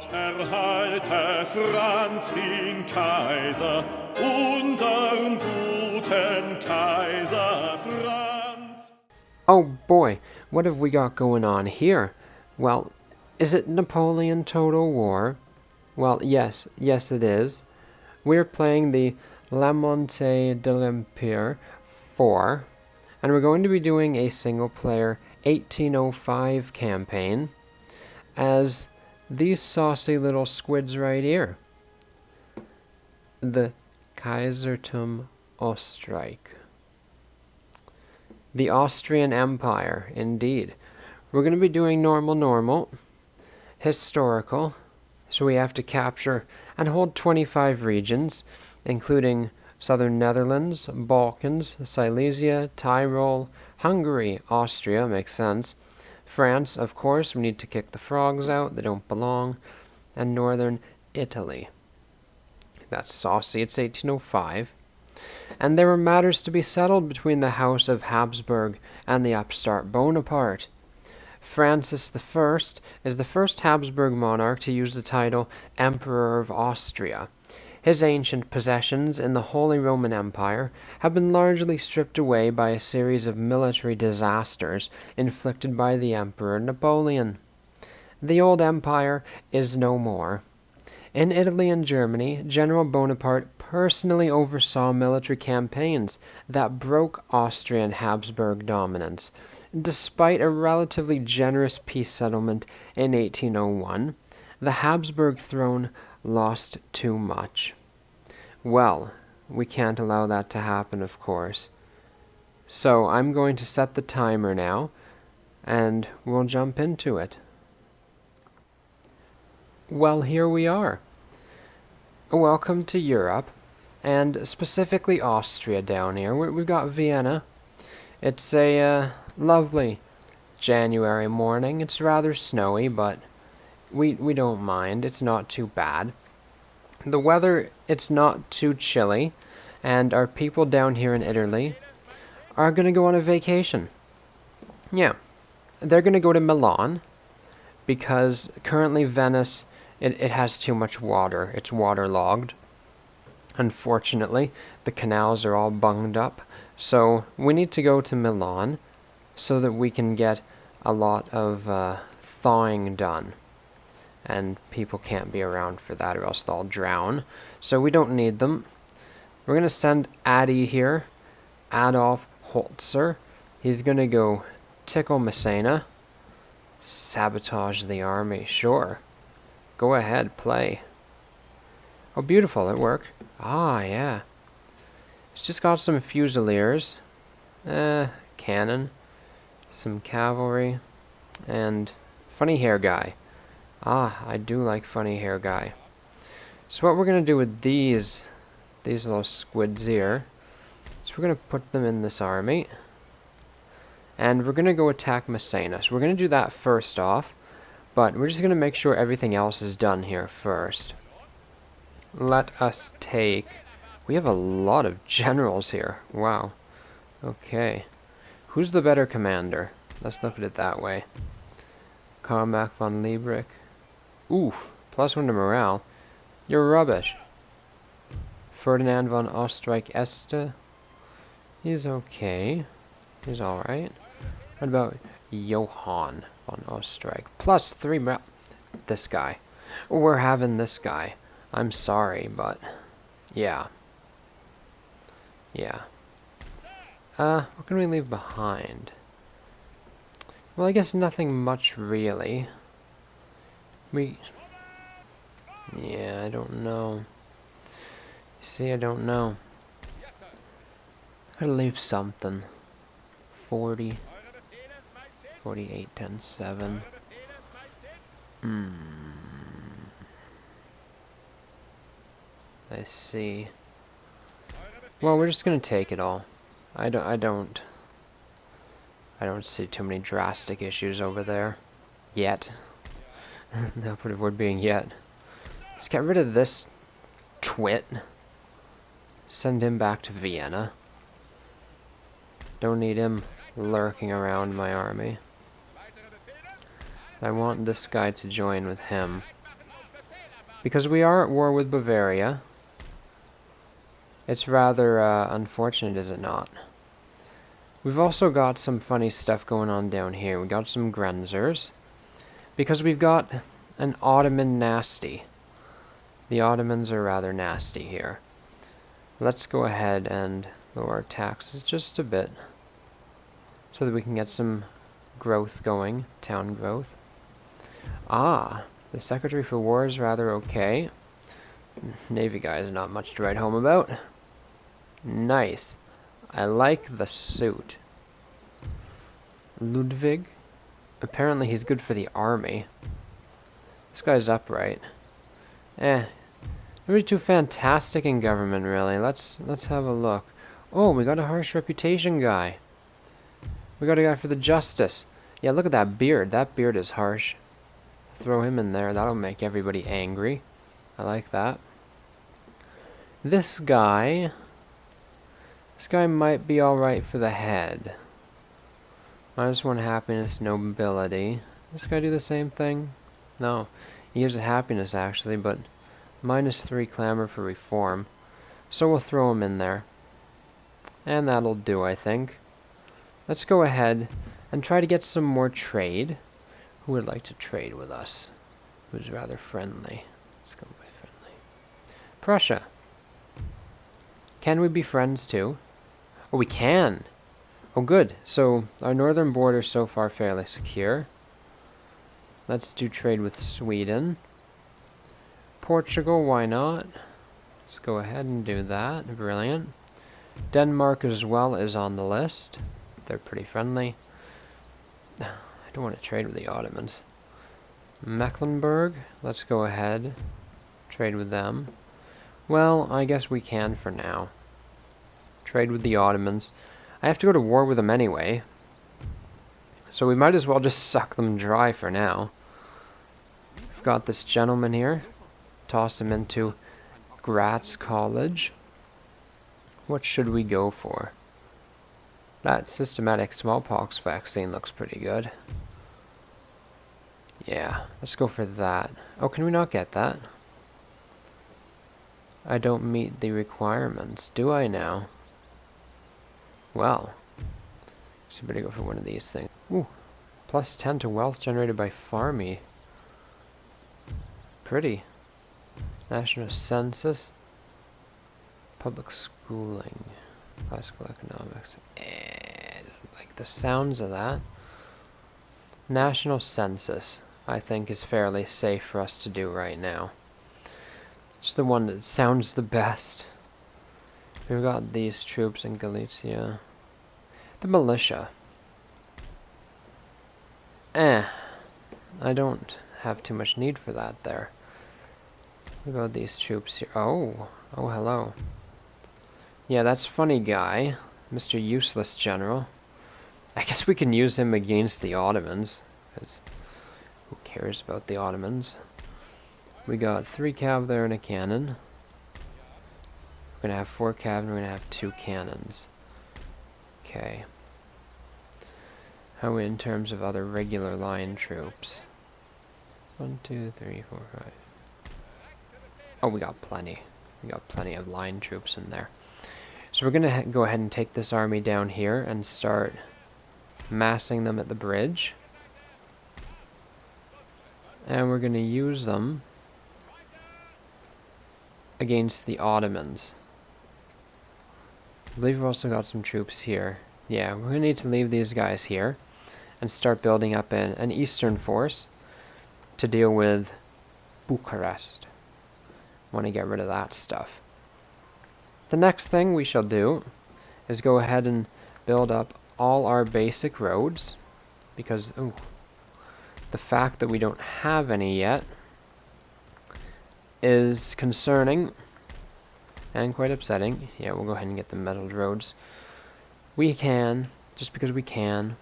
Gott erhalte Franz den Kaiser, unseren guten Kaiser Franz. Oh boy, what have we got going on here? Well, is it Napoleon Total War? Well, yes it is. We're playing the La Montée de l'Empire 4, and we're going to be doing a single-player 1805 campaign as these saucy little squids right here. The Kaisertum Österreich. The Austrian Empire, indeed. We're going to be doing normal, historical, so we have to capture and hold 25 regions, including Southern Netherlands, Balkans, Silesia, Tyrol, Hungary, Austria, makes sense, France, of course, we need to kick the frogs out, they don't belong, and Northern Italy. That's saucy, it's 1805. And there were matters to be settled between the House of Habsburg and the upstart Bonaparte. Francis I is the first Habsburg monarch to use the title Emperor of Austria. His ancient possessions in the Holy Roman Empire have been largely stripped away by a series of military disasters inflicted by the Emperor Napoleon. The old empire is no more. In Italy and Germany, General Bonaparte personally oversaw military campaigns that broke Austrian Habsburg dominance. Despite a relatively generous peace settlement in 1801, the Habsburg throne lost too much. Well, we can't allow that to happen, of course. So I'm going to set the timer now, and we'll jump into it. Well, here we are. Welcome to Europe, and specifically Austria down here. We've got Vienna. It's a lovely January morning. It's rather snowy, but we don't mind. It's not too bad. The weather, it's not too chilly, and our people down here in Italy are going to go on a vacation. Yeah, they're going to go to Milan, because currently Venice, it has too much water. It's waterlogged. Unfortunately, the canals are all bunged up, so we need to go to Milan so that we can get a lot of thawing done. And people can't be around for that or else they'll drown. So we don't need them. We're going to send Addy here, Adolf Holzer. He's going to go tickle Messina. Sabotage the army, sure. Go ahead, play. Oh, beautiful, it worked. Ah, yeah. It's just got some fusiliers. Cannon. Some cavalry. And funny hair guy. Ah, I do like funny hair guy. So what we're going to do with these little squids here, is we're going to put them in this army. And we're going to go attack Messina. So we're going to do that first off. But we're just going to make sure everything else is done here first. Let us take... We have a lot of generals here. Wow. Okay. Who's the better commander? Let's look at it that way. Carmack von Liebrecht. Oof. +1 to morale. You're rubbish. Ferdinand von Österreich-Este. He's okay. He's alright. What about Johann von Österreich? +3 morale. This guy. We're having this guy. I'm sorry, but... Yeah. Yeah. What can we leave behind? Well, I guess nothing much, really. Yeah, I don't know. See, I don't know. Gotta leave something. 40. 48, 10, 7. I see. Well, we're just gonna take it all. I don't see too many drastic issues over there. Yet. The operative word being yet. Let's get rid of this twit. Send him back to Vienna. Don't need him lurking around my army. I want this guy to join with him. Because we are at war with Bavaria. It's rather unfortunate, is it not? We've also got some funny stuff going on down here. We got some Grenzers. Because we've got an Ottoman nasty. The Ottomans are rather nasty here. Let's go ahead and lower our taxes just a bit. So that we can get some growth going. Town growth. Ah, the Secretary for War is rather okay. Navy guy is not much to write home about. Nice. I like the suit. Ludwig. Apparently he's good for the army. This guy's upright. Really too fantastic in government, really. Let's have a look. Oh, we got a harsh reputation guy. We got a guy for the justice. Yeah, look at that beard. That beard is harsh. Throw him in there. That'll make everybody angry. I like that. This guy might be alright for the head. -1 happiness, nobility. This guy do the same thing? No. He gives it happiness, actually, but -3 clamor for reform. So we'll throw him in there. And that'll do, I think. Let's go ahead and try to get some more trade. Who would like to trade with us? Who's rather friendly? Let's go with friendly. Prussia. Can we be friends too? Oh, we can! Oh, good. So, our northern border is so far fairly secure. Let's do trade with Sweden. Portugal, why not? Let's go ahead and do that. Brilliant. Denmark as well is on the list. They're pretty friendly. I don't want to trade with the Ottomans. Mecklenburg, let's go ahead. Trade with them. Well, I guess we can for now. Trade with the Ottomans. I have to go to war with them anyway. So we might as well just suck them dry for now. We've got this gentleman here. Toss him into Graz College. What should we go for? That systematic smallpox vaccine looks pretty good. Yeah, let's go for that. Oh, can we not get that? I don't meet the requirements, do I now? Well, so better go for one of these things. Ooh, +10 to wealth generated by farmy. Pretty. National census. Public schooling. Classical economics. Like the sounds of that. National census, I think, is fairly safe for us to do right now. It's the one that sounds the best. We've got these troops in Galicia. The militia. I don't have too much need for that there. What about these troops here? Oh, hello. Yeah, that's funny guy. Mr. Useless General. I guess we can use him against the Ottomans. Because who cares about the Ottomans? We got 3 cav there and a cannon. We're going to have 4 cav and we're going to have 2 cannons. Okay. How are we in terms of other regular line troops? 1, 2, 3, 4, 5. Oh, we got plenty. We got plenty of line troops in there. So we're going to go ahead and take this army down here and start massing them at the bridge. And we're going to use them against the Ottomans. I believe we've also got some troops here. Yeah, we're going to need to leave these guys here and start building up an eastern force to deal with Bucharest. Want to get rid of that stuff. The next thing we shall do is go ahead and build up all our basic roads, because the fact that we don't have any yet is concerning and quite upsetting. Yeah, we'll go ahead and get the metalled roads. We can, just because we can.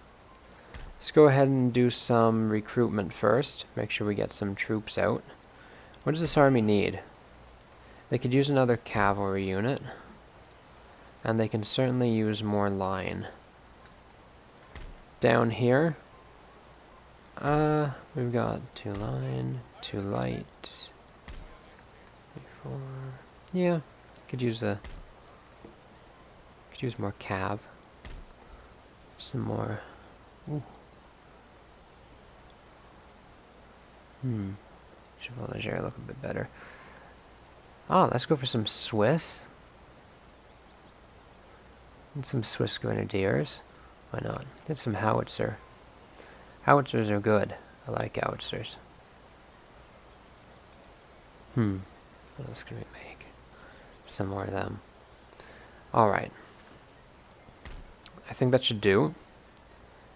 Let's go ahead and do some recruitment first. Make sure we get some troops out. What does this army need? They could use another cavalry unit. And they can certainly use more line. Down here, we've got 2 line, 2 light, 4. Yeah, could use more cav. Some more. Ooh. Chevalier look a bit better. Oh, let's go for some Swiss. And some Swiss grenadiers. Why not? Get some howitzer. Howitzers are good. I like howitzers. What else can we make? Some more of them. Alright. I think that should do.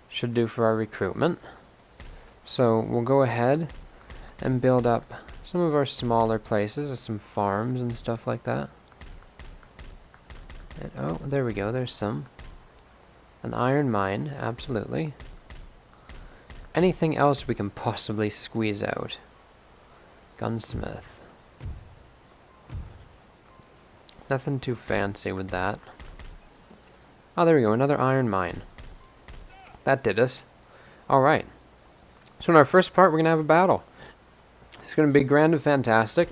Should do for our recruitment. So we'll go ahead and build up some of our smaller places, some farms and stuff like that. And, oh, there we go, there's some. An iron mine, absolutely. Anything else we can possibly squeeze out? Gunsmith. Nothing too fancy with that. Oh, there we go, another iron mine. That did us. Alright. So in our first part, we're going to have a battle. It's going to be grand and fantastic.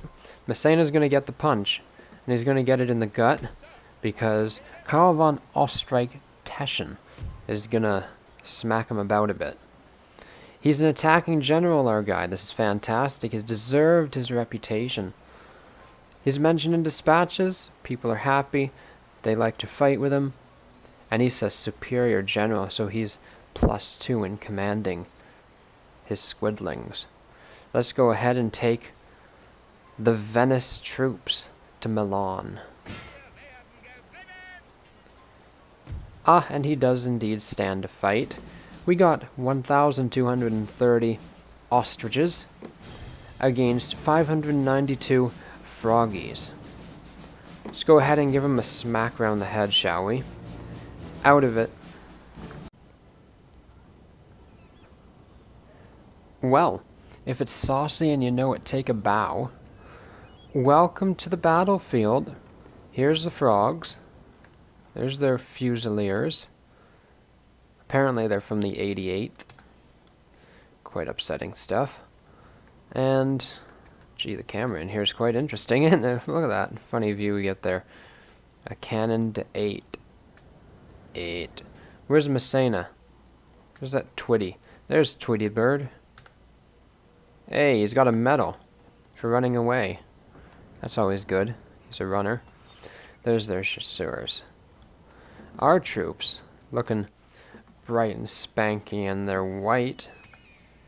Massena's going to get the punch. And he's going to get it in the gut. Because Karl von Oestreich-Teschen is going to smack him about a bit. He's an attacking general, our guy. This is fantastic. He's deserved his reputation. He's mentioned in dispatches. People are happy. They like to fight with him. And he's a superior general, so he's +2 in commanding his squidlings. Let's go ahead and take the Venice troops to Milan. Ah, and he does indeed stand to fight. We got 1,230 ostriches against 592 froggies. Let's go ahead and give him a smack round the head, shall we? Out of it. Well, if it's saucy and you know it, take a bow. Welcome to the battlefield. Here's the frogs. There's their fusiliers. Apparently they're from the 88th. Quite upsetting stuff. And, gee, the camera in here is quite interesting, isn't it? Look at that funny view we get there. A cannon to 8. 8. Where's Massena? Where's that Twitty? There's Twitty Bird. Hey, he's got a medal for running away. That's always good. He's a runner. There's their chasseurs. Our troops, looking bright and spanky in their white.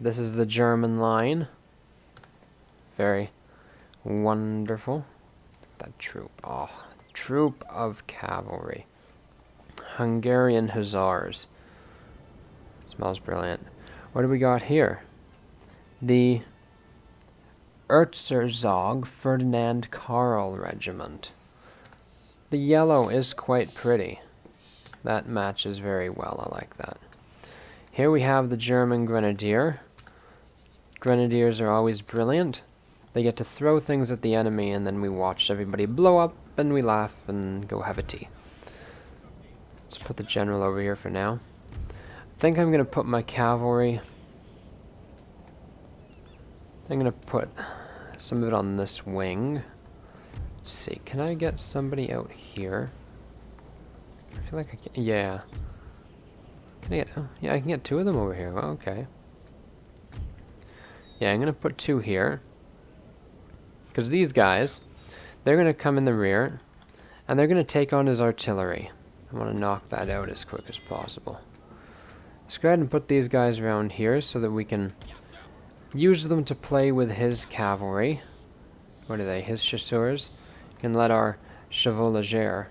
This is the German line. Very wonderful. That troop. Oh, troop of cavalry. Hungarian hussars. Smells brilliant. What do we got here? The Erzherzog Ferdinand Karl Regiment. The yellow is quite pretty. That matches very well. I like that. Here we have the German Grenadier. Grenadiers are always brilliant. They get to throw things at the enemy and then we watch everybody blow up and we laugh and go have a tea. Let's put the general over here for now. I think I'm going to put my cavalry... I'm going to put some of it on this wing. Let's see, can I get somebody out here? I feel like I can, yeah. Can I get, oh, yeah, I can get 2 of them over here. Well, okay. Yeah, I'm going to put 2 here. Because these guys, they're going to come in the rear, and they're going to take on his artillery. I want to knock that out as quick as possible. Let's go ahead and put these guys around here so that we can use them to play with his cavalry. What are they? His chasseurs. Can let our chevalier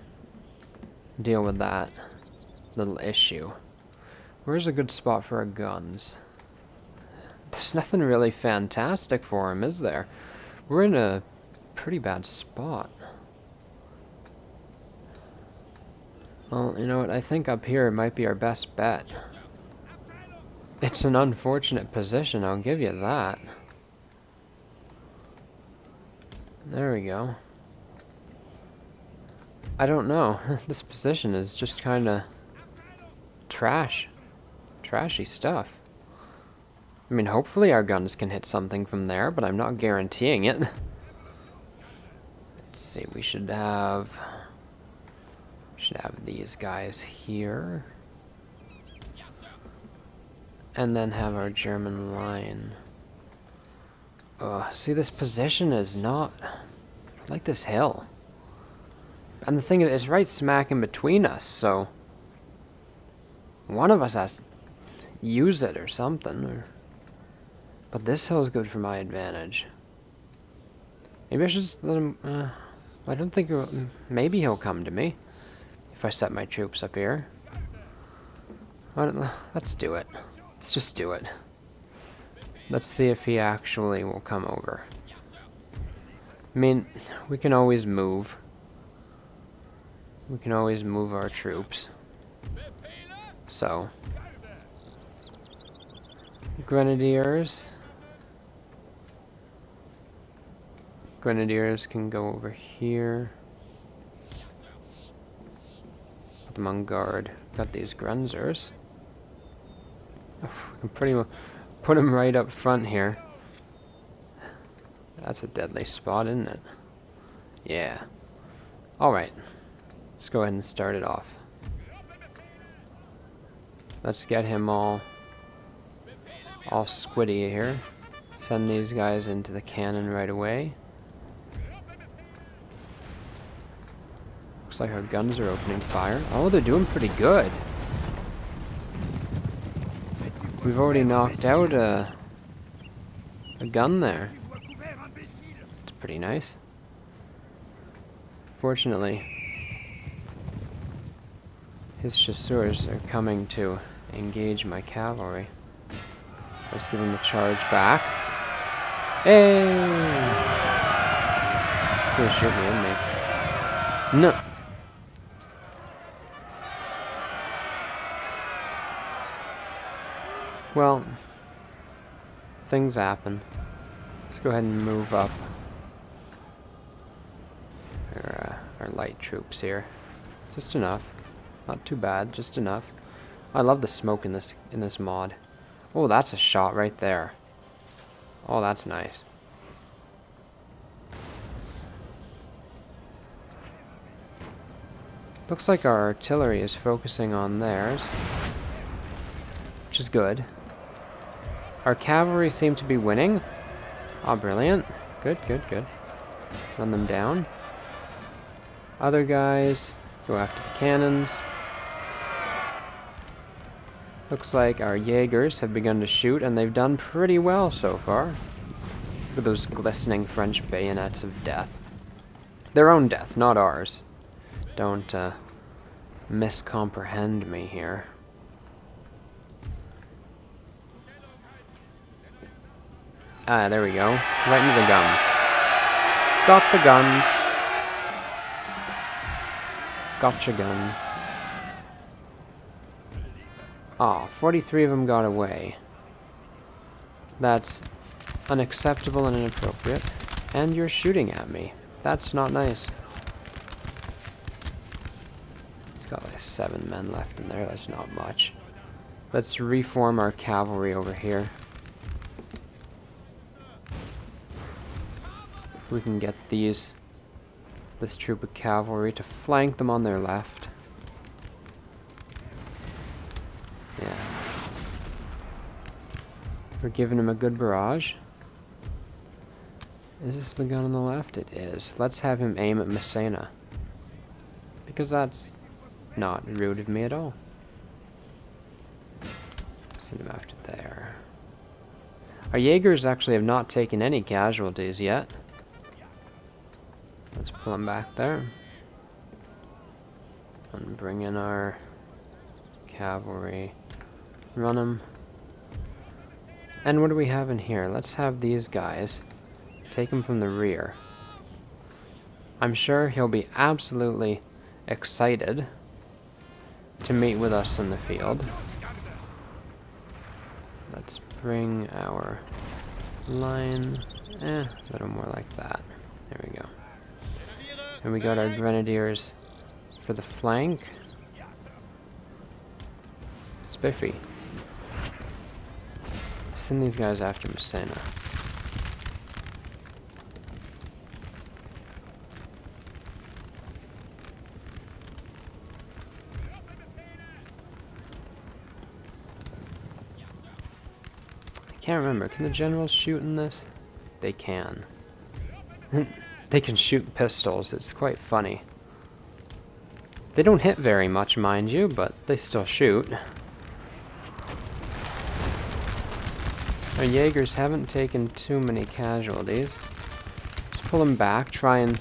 deal with that little issue. Where's a good spot for our guns? There's nothing really fantastic for him, is there? We're in a pretty bad spot. Well, you know what? I think up here might be our best bet. It's an unfortunate position, I'll give you that. There we go. I don't know. This position is just kind of trashy stuff. I mean, hopefully our guns can hit something from there, but I'm not guaranteeing it. Let's see, we should have these guys here. And then have our German line. See, this position is not... I like this hill. And the thing is, it's right smack in between us, so... one of us has to use it or something. But this hill is good for my advantage. Maybe I should just let him... I don't think... maybe he'll come to me. If I set my troops up here. Let's do it. Let's just do it. Let's see if he actually will come over. I mean, we can always move. We can always move our troops. So. Grenadiers. Grenadiers can go over here. Put them on guard. Got these Grenzers. We can pretty much put them right up front here. That's a deadly spot, isn't it? Yeah. Alright. Let's go ahead and start it off. Let's get him all squiddy here. Send these guys into the cannon right away. Looks like our guns are opening fire. Oh, they're doing pretty good. We've already knocked out a gun there. It's pretty nice. Fortunately, his chasseurs are coming to engage my cavalry. Let's give him a charge back. Hey! He's gonna shoot me, isn't he? No. Well, things happen. Let's go ahead and move up our light troops here. Just enough. Not too bad, just enough. I love the smoke in this mod. Oh, that's a shot right there. Oh, that's nice. Looks like our artillery is focusing on theirs, which is good. Our cavalry seem to be winning. Oh, brilliant. Good, good, good. Run them down. Other guys go after the cannons. Looks like our Jaegers have begun to shoot, and they've done pretty well so far. Look at those glistening French bayonets of death. Their own death, not ours. Don't miscomprehend me here. Ah, there we go. Right into the gun. Got the guns. Gotcha gun. Ah, 43 of them got away. That's unacceptable and inappropriate. And you're shooting at me. That's not nice. It's got like 7 men left in there. That's not much. Let's reform our cavalry over here. We can get this troop of cavalry to flank them on their left. Yeah. We're giving him a good barrage. Is this the gun on the left? It is. Let's have him aim at Messina. Because that's not rude of me at all. Send him after there. Our Jaegers actually have not taken any casualties yet. Let's pull them back there. And bring in our cavalry. Run them. And what do we have in here? Let's have these guys take them from the rear. I'm sure he'll be absolutely excited to meet with us in the field. Let's bring our line a little more like that. There we go. And we got our grenadiers for the flank. Spiffy. Send these guys after Messina. Can't remember. Can the generals shoot in this? They can. They can shoot pistols. It's quite funny. They don't hit very much, mind you, but they still shoot. Our Jaegers haven't taken too many casualties. Let's pull them back, try and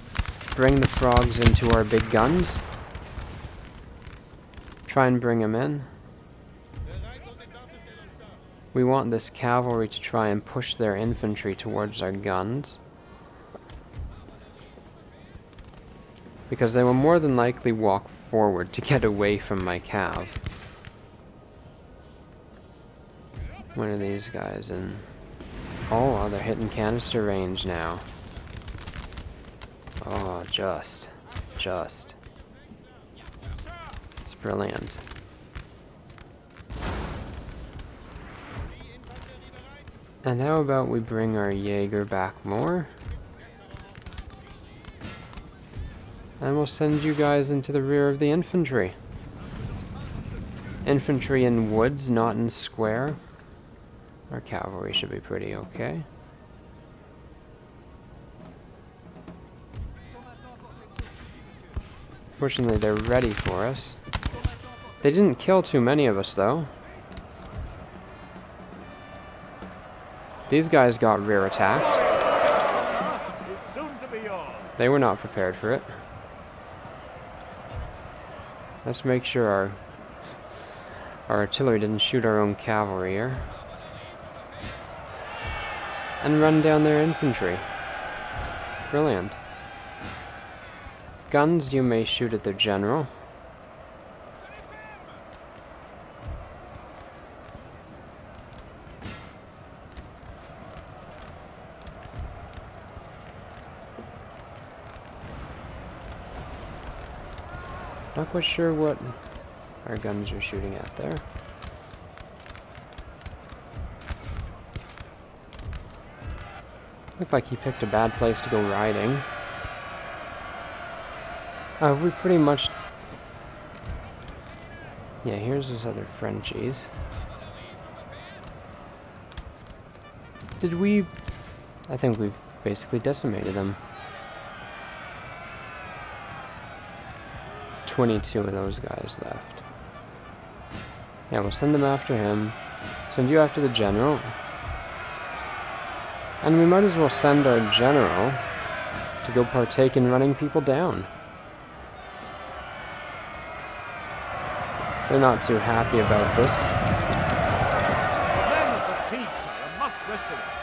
bring the frogs into our big guns. Try and bring them in. We want this cavalry to try and push their infantry towards our guns, because they will more than likely walk forward to get away from my cav. One of these guys in... Oh, they're hitting canister range now. Oh, just. It's brilliant. And how about we bring our Jaeger back more? And we'll send you guys into the rear of the infantry. Infantry in woods, not in square. Our cavalry should be pretty okay. Fortunately, they're ready for us. They didn't kill too many of us, though. These guys got rear attacked. They were not prepared for it. Let's make sure our artillery didn't shoot our own cavalry here. And run down their infantry. Brilliant. Guns, you may shoot at their general. Not quite sure what our guns are shooting at there. Looked like he picked a bad place to go riding. We pretty much... Yeah, here's those other Frenchies. Did we... I think we've basically decimated them. 22 of those guys left. Yeah, we'll send them after him. Send you after the general. And we might as well send our general to go partake in running people down. They're not too happy about this.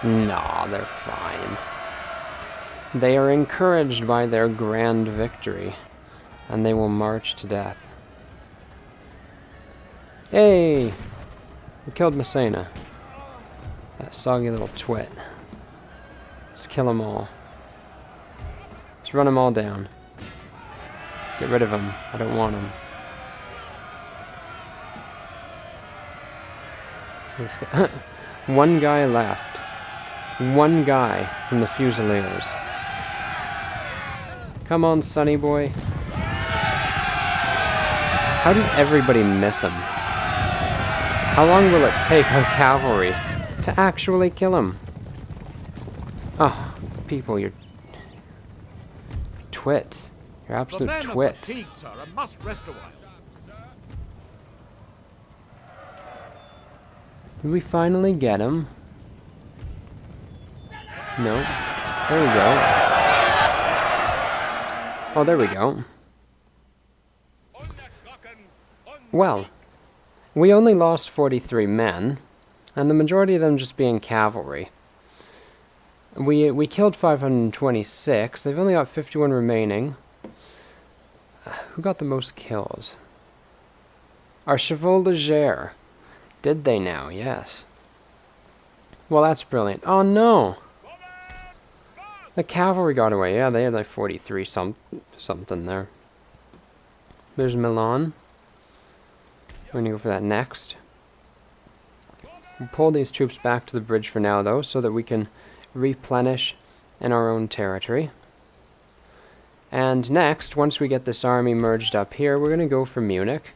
Nah, they're fine. They are encouraged by their grand victory, and they will march to death. Hey! We killed Massena. That soggy little twit. Let's kill them all. Let's run them all down. Get rid of them. I don't want them. One guy left. One guy from the Fusiliers. Come on, sonny boy. How does everybody miss him? How long will it take our cavalry to actually kill him? Oh, people, you're twits. You're absolute twits. Did we finally get him? No. There we go. Oh, there we go. Well, we only lost 43 men, and the majority of them just being cavalry. We killed 526. They've only got 51 remaining. Who got the most kills? Our Chevaux Légers. Did they now? Yes. Well, that's brilliant. Oh, no! The cavalry got away. Yeah, they had like 43 something there. There's Milan. We're gonna go for that next. We'll pull these troops back to the bridge for now, though, so that we can replenish in our own territory. And next, once we get this army merged up here, we're gonna go for Munich.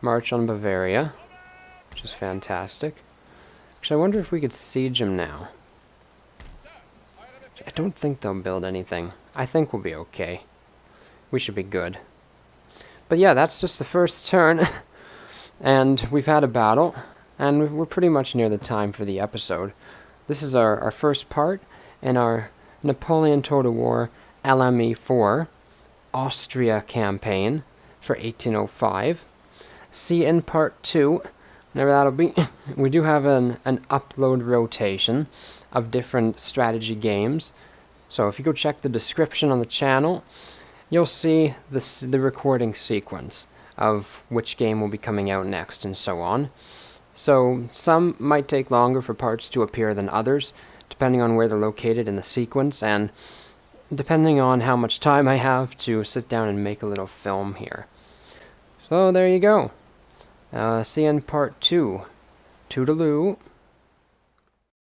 March on Bavaria, which is fantastic. Actually, I wonder if we could siege them now. I don't think they'll build anything. I think we'll be okay. We should be good. But yeah, that's just the first turn. And we've had a battle. And we're pretty much near the time for the episode. This is our first part in our Napoleon Total War LME4 Austria campaign for 1805. See in part 2, whenever that'll be. We do have an upload rotation of different strategy games. So if you go check the description on the channel, you'll see the recording sequence of which game will be coming out next and so on. So some might take longer for parts to appear than others, depending on where they're located in the sequence, and depending on how much time I have to sit down and make a little film here. So there you go. See you in part 2. Toodaloo.